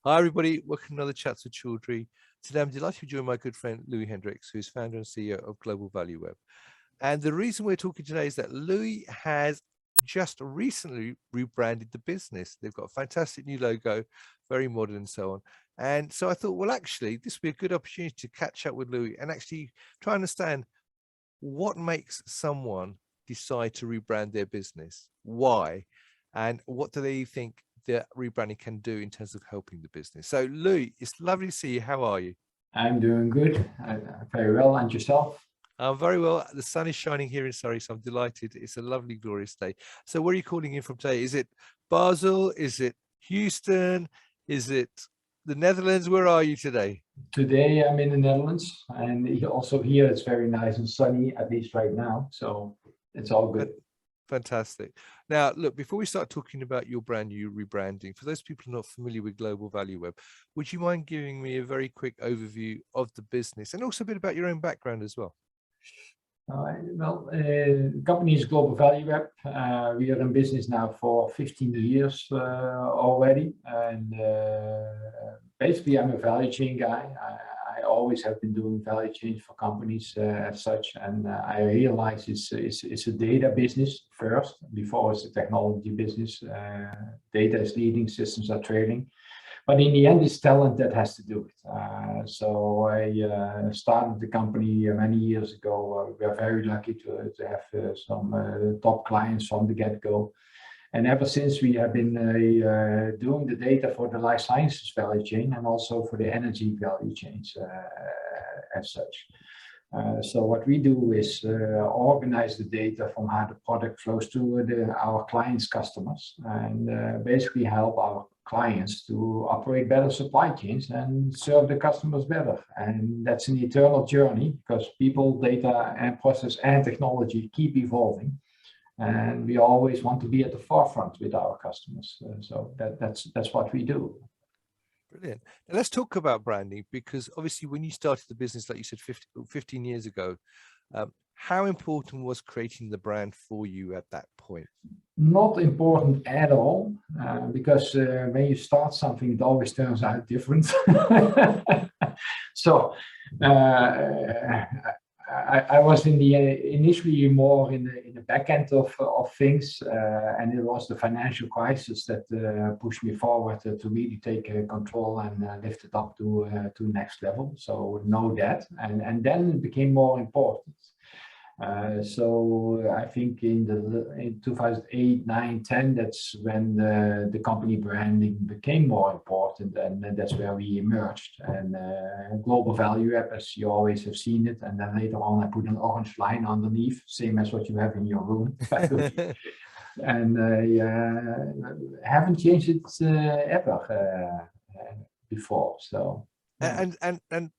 Hi, everybody. Welcome to another Chats with Chaudhry. Today, I'm delighted to join my good friend, Louis Hendricks, who is founder and CEO of Global Value Web. And the reason we're talking today is that Louis has just recently rebranded the business. They've got a fantastic new logo, very modern and so on. And so I thought, well, actually, this would be a good opportunity to catch up with Louis and actually try and understand what makes someone decide to rebrand their business, why, and what do they think that rebranding can do in terms of helping the business. So Louis, it's lovely to see you. How are you? I'm doing good. Very well. And yourself? I'm very well. The sun is shining here in Surrey, so I'm delighted. It's a lovely, glorious day. So where are you calling in from today? Is it Basel? Is it Houston? Is it the Netherlands? Where are you today? Today I'm in the Netherlands, and also here it's very nice and sunny, at least right now. So it's all good. Fantastic. Now, look, before we start talking about your brand new rebranding, for those people not familiar with Global Value Web, would you mind giving me a very quick overview of the business and also a bit about your own background as well? The company is Global Value Web. We are in business now for 15 years already. And basically, I'm a value chain guy. I always have been doing value chain for companies as such. And I realize it's a data business first, before it's a technology business. Data is leading, systems are trailing. But in the end, it's talent that has to do it. So I started the company many years ago. We are very lucky to have some top clients from the get-go. And ever since, we have been doing the data for the life sciences value chain and also for the energy value chains as such. So what we do is organize the data from how the product flows to our clients' customers, and basically help our clients to operate better supply chains and serve the customers better. And that's an eternal journey, because people, data, and process and technology keep evolving. And we always want to be at the forefront with our customers. So that's what we do. Brilliant. Now let's talk about branding, because obviously when you started the business, like you said, 15 years ago, how important was creating the brand for you at that point? Not important at all, because when you start something, it always turns out different. So I was in the initially more in the back end of things, and it was the financial crisis that pushed me forward to really take control and lift it up to next level. So know that, and then it became more important. So I think in 2008, 9, 10, that's when the company branding became more important, and that's where we emerged. And Global Value App, as you always have seen it, and then later on I put an orange line underneath, same as what you have in your room. And haven't changed it ever before. So yeah. And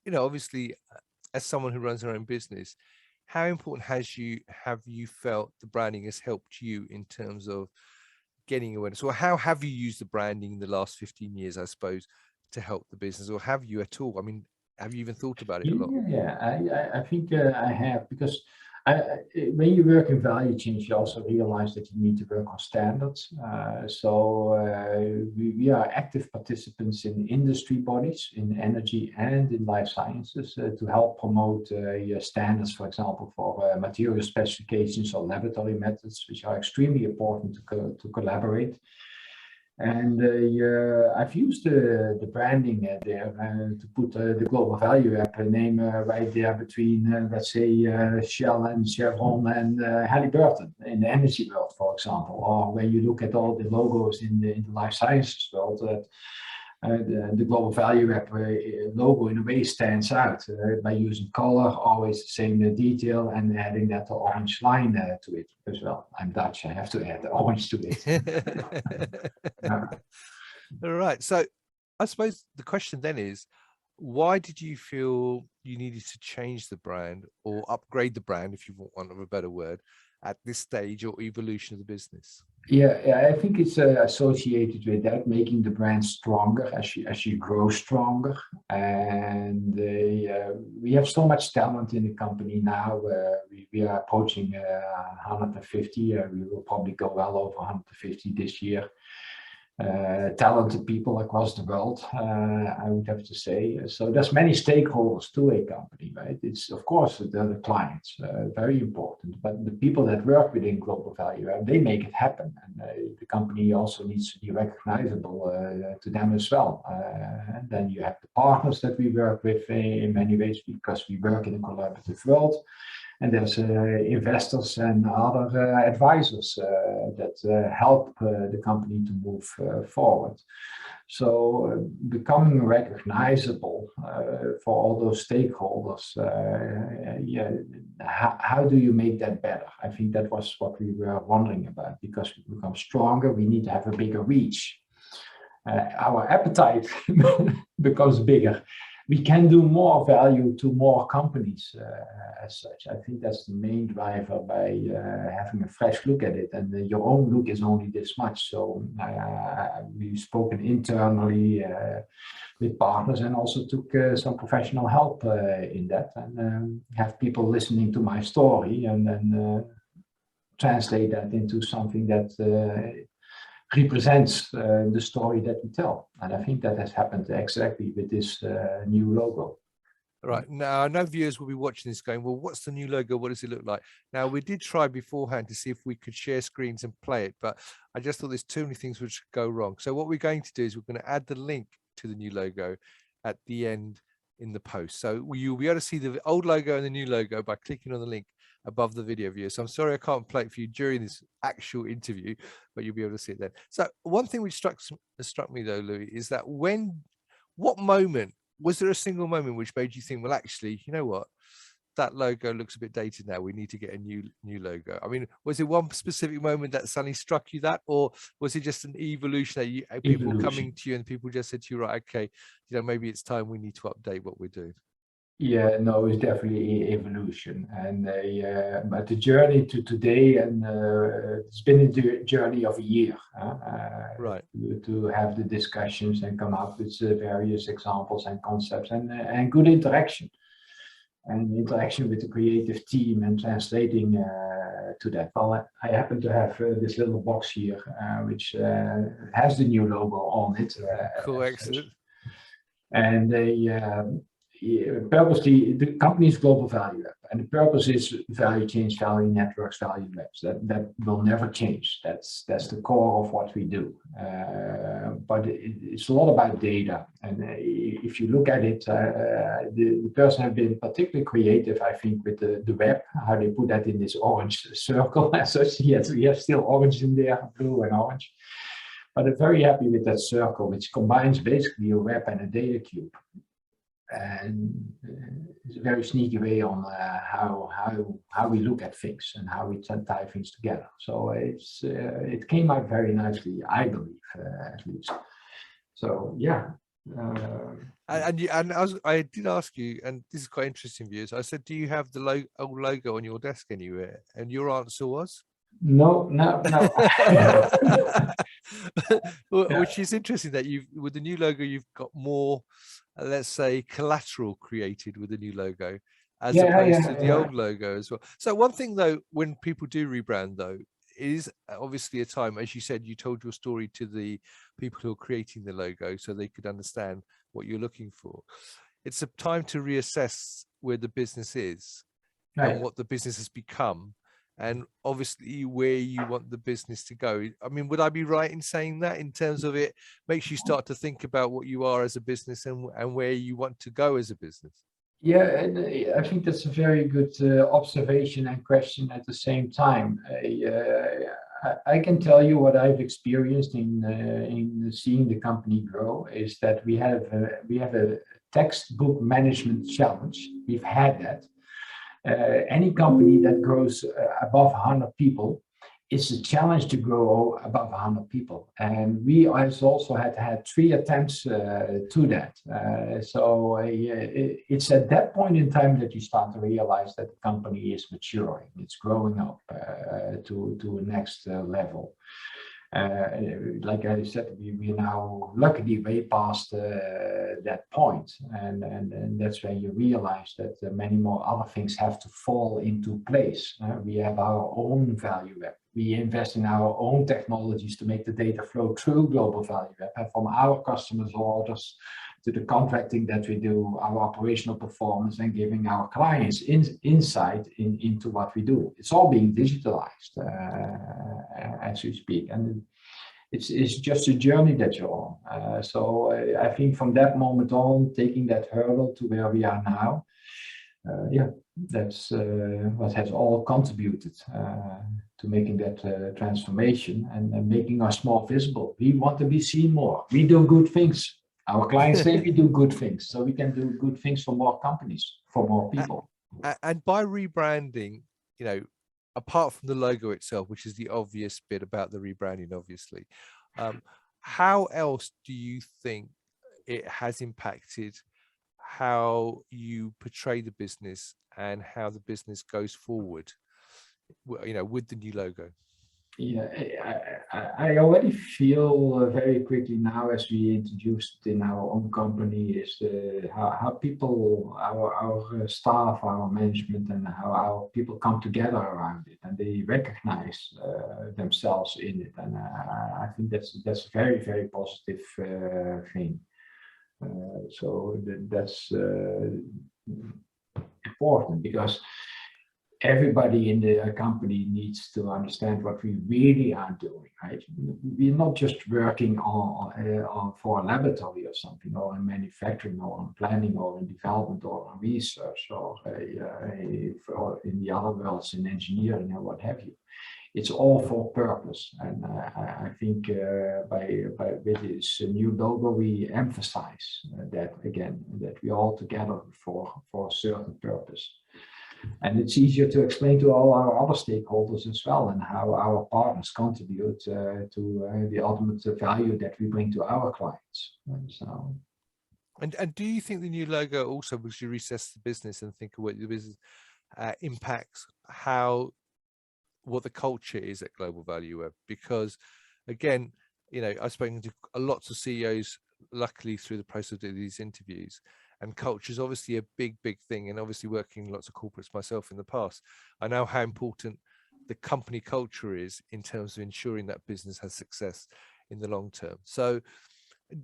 you know, obviously, as someone who runs their own business, how important have you felt the branding has helped you in terms of getting awareness? Or how have you used the branding in the last 15 years, I suppose, to help the business? Or have you at all? I mean, have you even thought about it a lot? Yeah, I think I have, because when you work in value chains, you also realize that you need to work on standards. We are active participants in industry bodies, in energy and in life sciences, to help promote standards, for example, for material specifications or laboratory methods, which are extremely important to collaborate. And I've used the branding there to put the Global Value App name right there between, let's say, Shell and Chevron and Halliburton in the energy world, for example. Or when you look at all the logos in the life sciences world, the Global Value App logo in a way stands out by using color, always the same detail, and adding that orange line to it as well. I'm Dutch, I have to add the orange to it. All right. So I suppose the question then is, why did you feel you needed to change the brand or upgrade the brand, if you want of a better word, at this stage or evolution of the business? Yeah, I think it's associated with that, making the brand stronger as you grow stronger. And we have so much talent in the company now. We are approaching 150. We will probably go well over 150 this year. talented people across the world, I would have to say. So there's many stakeholders to a company, right? It's of course the clients, very important, but the people that work within global value, they make it happen, and the company also needs to be recognizable to them as well. And then you have the partners that we work with in many ways, because we work in a collaborative world. And there's investors and other advisors that help the company to move forward. So becoming recognizable for all those stakeholders, yeah, how do you make that better? I think that was what we were wondering about. Because we become stronger, we need to have a bigger reach. Our appetite becomes bigger. We can do more value to more companies as such. I think that's the main driver by having a fresh look at it. And your own look is only this much. So we've spoken internally with partners, and also took some professional help in that, and have people listening to my story, and then translate that into something that represents the story that we tell. And I think that has happened exactly with this new logo. Right, now I know viewers will be watching this going, well, what's the new logo? What does it look like? Now, we did try beforehand to see if we could share screens and play it, but I just thought there's too many things which could go wrong. So what we're going to do is we're going to add the link to the new logo at the end in the post. So you'll be able to see the old logo and the new logo by clicking on the link above the video viewer. So I'm sorry I can't play it for you during this actual interview, but you'll be able to see it then. So one thing which struck me though, Louis, is that what moment, was there a single moment which made you think, well, actually, you know what, that logo looks a bit dated now, we need to get a new logo? I mean, was it one specific moment that suddenly struck you that, or was it just an evolution that people coming to you and people just said to you, right, okay, you know, maybe it's time we need to update what we're doing? Yeah, no, it's definitely evolution, and but the journey to today, and it's been a journey of a year, right, to have the discussions and come up with various examples and concepts, and good interaction, and interaction with the creative team, and translating to that. Well, I happen to have this little box here, which has the new logo on it. Cool, excellent. And purposely, the company is Global Value Web, and the purpose is value chains, value networks, value webs. That will never change. That's the core of what we do. But it's a lot about data, and if you look at it, the person has been particularly creative, I think, with the web, how they put that in this orange circle. So we have still orange in there, blue and orange. But I'm very happy with that circle, which combines basically a web and a data cube. And it's a very sneaky way on how we look at things and how we tie things together. So it came out very nicely, I believe, at least. So yeah. I did ask you, and this is quite interesting views. I said, do you have the old logo on your desk anywhere? And your answer was no. Which is interesting that with the new logo, you've got more, let's say, collateral created with the new logo, as opposed to the old logo as well. So one thing though, when people do rebrand though, is obviously a time, as you said, you told your story to the people who are creating the logo so they could understand what you're looking for. It's a time to reassess where the business is and what the business has become, and obviously where you want the business to go. I mean, would I be right in saying that, in terms of it makes you start to think about what you are as a business and where you want to go as a business? Yeah, and I think that's a very good observation and question at the same time. I can tell you what I've experienced in seeing the company grow is that we have a textbook management challenge. We've had that. Any company that grows above 100 people, it's a challenge to grow above 100 people. And we also had 3 attempts to that. So it's at that point in time that you start to realize that the company is maturing. It's growing up to a next level. Like I said, we now luckily way past that point, and that's when you realize that many more other things have to fall into place. We have our own value web, We invest in our own technologies to make the data flow through Global Value Web, and from our customers' orders to the contracting that we do, our operational performance, and giving our clients insight into what we do. It's all being digitalized as we speak, and it's just a journey that you're on. So I think from that moment on, taking that hurdle to where we are now, yeah, that's what has all contributed to making that transformation and making us more visible. We want to be seen more. We do good things. Our clients say we do good things, so we can do good things for more companies, for more people. And by rebranding, you know, apart from the logo itself, which is the obvious bit about the rebranding, obviously, how else do you think it has impacted how you portray the business and how the business goes forward, you know, with the new logo? Yeah, I already feel very quickly now, as we introduced in our own company, is how people, our staff, our management, and how our people come together around it, and they recognize themselves in it, and I think that's a very, very positive thing. So that's important, because everybody in the company needs to understand what we really are doing, right? We're not just working on for a laboratory or something, or in manufacturing, or in planning, or in development, or in research, or in the other worlds, in engineering and what have you. It's all for purpose, and I think with this new logo we emphasize that again, that we all together for a certain purpose. And it's easier to explain to all our other stakeholders as well, and how our partners contribute to the ultimate value that we bring to our clients. So. And do you think the new logo also, because you reassess the business and think of what the business impacts what the culture is at Global Value Web? Because again, you know, I've spoken to lots of CEOs, luckily through the process of these interviews, and culture is obviously a big thing. And obviously working in lots of corporates myself in the past, I know how important the company culture is in terms of ensuring that business has success in the long term. So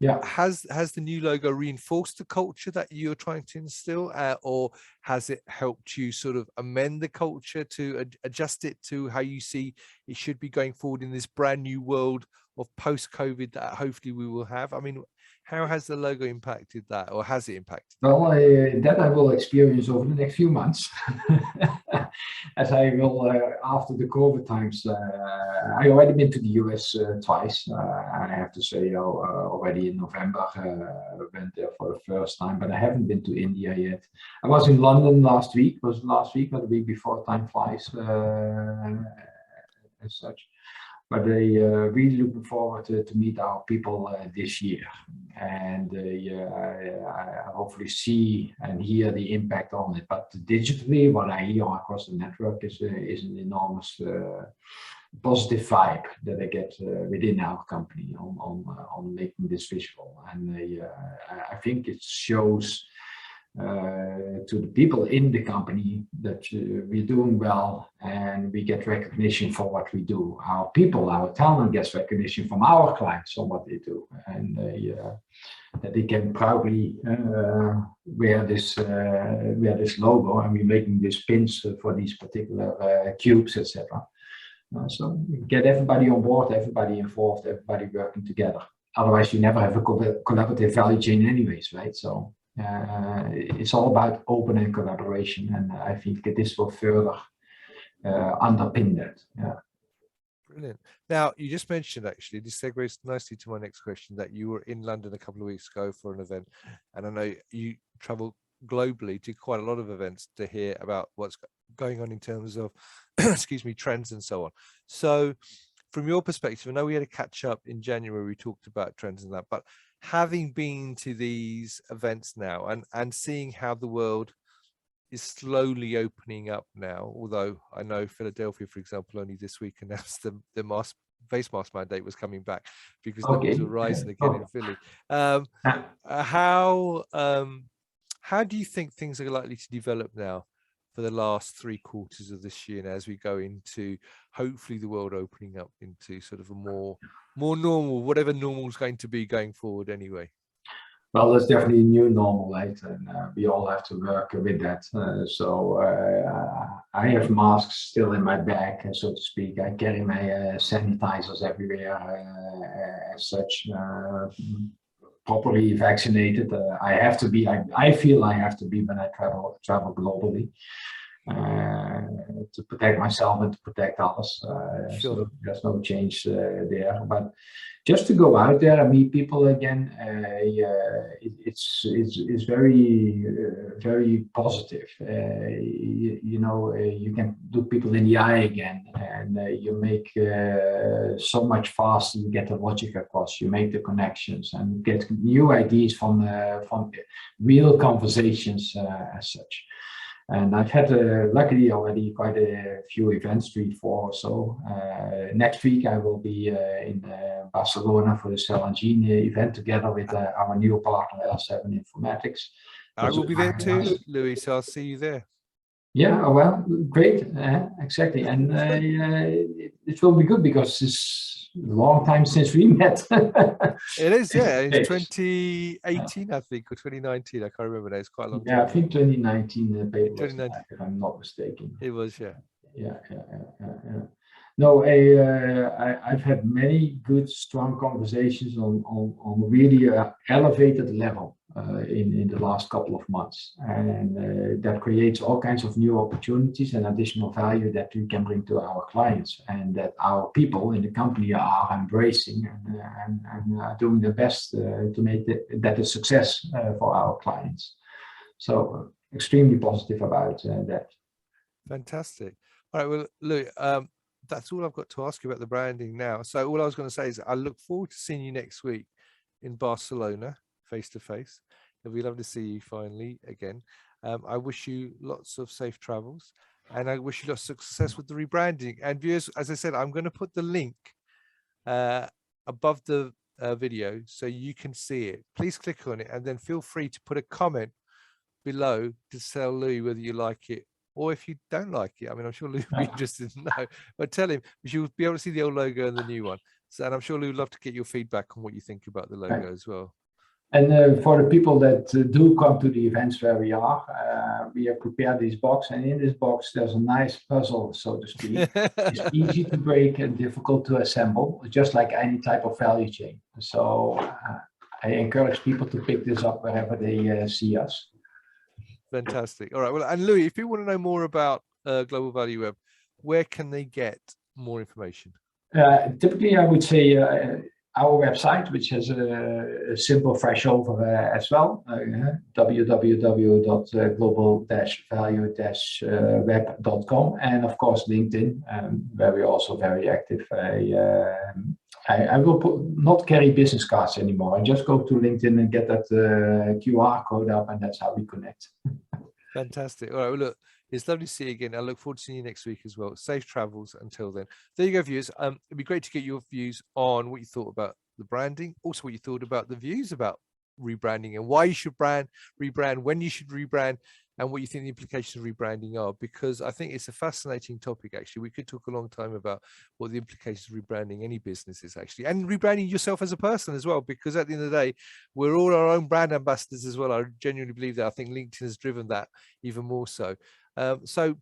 yeah, has the new logo reinforced the culture that you're trying to instill, or has it helped you sort of amend the culture to adjust it to how you see it should be going forward in this brand new world of post-COVID that hopefully we will have? I mean, how has the logo impacted that, or has it impacted that? Well, that I will experience over the next few months, as I will after the COVID times. I already been to the US twice. I have to say, already in November, I went there for the first time, but I haven't been to India yet. I was in London last week. Or the week before, time flies as such. But they really looking forward to meet our people this year, and I hopefully see and hear the impact on it. But digitally, what I hear across the network is an enormous positive vibe that I get within our company on making this visual, and I think it shows to the people in the company that we're doing well, and we get recognition for what we do. Our people, our talent gets recognition from our clients on what they do, and that they can proudly wear this logo, and we're making these pins for these particular cubes, etc. So get everybody on board, everybody involved, everybody working together. Otherwise, you never have a collaborative value chain anyways, right? So it's all about open and collaboration, and I think that this will further underpin that. Yeah. Brilliant. Now, you just mentioned, actually, this segues nicely to my next question, that you were in London a couple of weeks ago for an event, and I know you travel globally to quite a lot of events to hear about what's going on in terms of excuse me, trends and so on. So from your perspective, I know we had a catch up in January, we talked about trends and that, but having been to these events now and seeing how the world is slowly opening up now, although I know Philadelphia, for example, only this week announced the face mask mandate was coming back because numbers were rising again in Philly. How do you think things are likely to develop now for the last 3 quarters of this year, and as we go into hopefully the world opening up into sort of a more normal, whatever normal is going to be going forward anyway. Well, that's definitely a new normal, right? And we all have to work with that. I have masks still in my bag, so to speak. I carry my sanitizers everywhere as such. Properly vaccinated. I have to be. I feel I have to be when I travel globally to protect myself and to protect others. Sure. So there's no change there. But just to go out there and meet people again, it's very very positive. You know, you can look people in the eye again, and you make so much faster. You get the logic across. You make the connections and get new ideas from real conversations as such. And I've had luckily already quite a few events, 3, 4 or so. Next week I will be in Barcelona for the Cell and Gene event together with our new partner L07 Informatics. I will be there too, Louis, so I'll see you there. Yeah, well, great, exactly. And it will be good because it's a long time since we met. It is, yeah. It's 2018, I think, or 2019. I can't remember now. It's quite a long time. Yeah, I think 2019, 2019. If I'm not mistaken. It was, yeah. Yeah. No, I've had many good, strong conversations on really elevated level in the last couple of months, and that creates all kinds of new opportunities and additional value that we can bring to our clients, and that our people in the company are embracing and are doing their best to make that a success for our clients. So extremely positive about that. Fantastic. All right, well, Louis, that's all I've got to ask you about the branding now. So all I was going to say is I look forward to seeing you next week in Barcelona, face to face. It'll be lovely to see you finally again. I wish you lots of safe travels, and I wish you lots of success with the rebranding. And viewers, as I said, I'm going to put the link above the video so you can see it. Please click on it, and then feel free to put a comment below to tell Louis whether you like it or if you don't like it. I mean, I'm sure Lou would be interested to know, but tell him, because you'll be able to see the old logo and the new one. So, and I'm sure Lou would love to get your feedback on what you think about the logo as well. And for the people that do come to the events where we have prepared this box, and in this box there's a nice puzzle, so to speak. It's easy to break and difficult to assemble, just like any type of value chain. So I encourage people to pick this up wherever they see us. Fantastic. All right. Well, and Louis, if you want to know more about Global Value Web, where can they get more information? Typically, I would say our website, which has a simple fresh over as well, www.global-value-web.com, and of course LinkedIn, where we're also very active. I will not carry business cards anymore. I just go to LinkedIn and get that QR code up, and that's how we connect. Fantastic. All right. Well, look, it's lovely to see you again. I look forward to seeing you next week as well. Safe travels until then. There you go, viewers. It'd be great to get your views on what you thought about the branding, also what you thought about the views about rebranding and why you should rebrand, when you should rebrand, and what you think the implications of rebranding are, because I think it's a fascinating topic. Actually, we could talk a long time about what the implications of rebranding any business is actually, and rebranding yourself as a person as well, because at the end of the day, we're all our own brand ambassadors as well. I genuinely believe that. I think LinkedIn has driven that even more so. So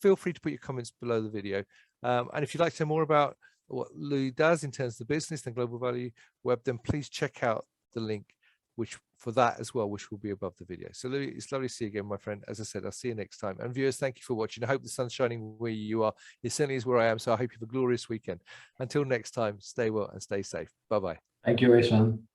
feel free to put your comments below the video. And if you'd like to know more about what Louis does in terms of the business and Global Value Web, then please check out the link which for that as well, which will be above the video. So Louis, it's lovely to see you again, my friend. As I said, I'll see you next time. And viewers, thank you for watching. I hope the sun's shining where you are. It certainly is where I am. So I hope you have a glorious weekend. Until next time, stay well and stay safe. Bye-bye. Thank you, Ishan.